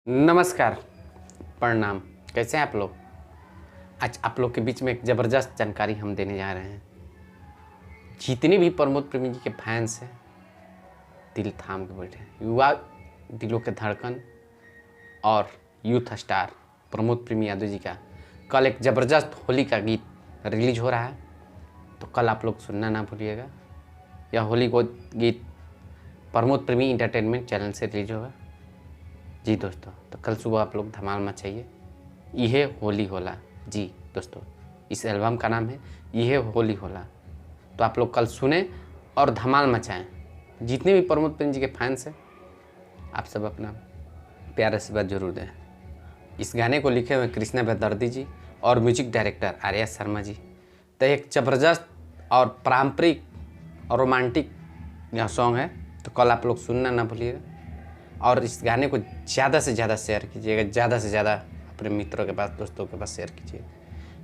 नमस्कार, प्रणाम। कैसे हैं आप लोग? आज आप लोग के बीच में एक ज़बरदस्त जानकारी हम देने जा रहे हैं। जितने भी प्रमोद प्रेमी जी के फैंस हैं, दिल थाम के बैठे हैं। युवा दिलों के धड़कन और यूथ स्टार प्रमोद प्रेमी यादव जी का कल एक ज़बरदस्त होली का गीत रिलीज हो रहा है, तो कल आप लोग सुनना ना भूलिएगा। यह होली को गीत प्रमोद प्रेमी इंटरटेनमेंट चैनल से रिलीज होगा। जी दोस्तों, तो कल सुबह आप लोग धमाल मचाइए। यह होली होला। जी दोस्तों, इस एल्बम का नाम है यह होली होला। तो आप लोग कल सुने और धमाल मचाएं। जितने भी प्रमोद प्रेमी जी के फैंस हैं, आप सब अपना प्यार आशीर्वाद जरूर दें। इस गाने को लिखे हुए कृष्णा बेदर्दी जी और म्यूजिक डायरेक्टर आर्या शर्मा जी। तो एक ज़बरदस्त और पारंपरिक और रोमांटिक यह सॉन्ग है, तो कल आप लोग सुनना ना भूलिएगा। और इस गाने को ज़्यादा से ज़्यादा शेयर कीजिएगा, ज़्यादा से ज़्यादा अपने मित्रों के पास, दोस्तों के पास शेयर कीजिए।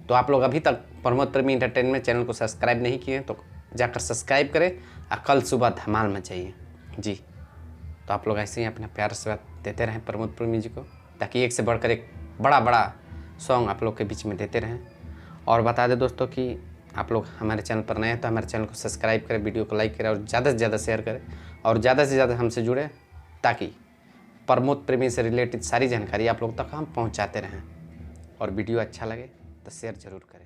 तो आप लोग अभी तक प्रमोद प्रेमी इंटरटेनमेंट चैनल को सब्सक्राइब नहीं किए तो जाकर सब्सक्राइब करें और कल सुबह धमाल मचाइए। जी, तो आप लोग ऐसे ही अपना प्यार से देते रहें प्रमोद प्रेमी जी को, ताकि एक से बढ़कर एक बड़ा सॉन्ग आप लोग के बीच में देते रहें। और बता दें दोस्तों कि आप लोग हमारे चैनल पर नए हैं तो हमारे चैनल को सब्सक्राइब करें, वीडियो को लाइक करें और ज़्यादा से ज़्यादा शेयर करें और ज़्यादा से ज़्यादा हमसे जुड़े, ताकि प्रमोद प्रेमी से रिलेटेड सारी जानकारी आप लोग तक हम पहुंचाते रहें। और वीडियो अच्छा लगे तो शेयर ज़रूर करें।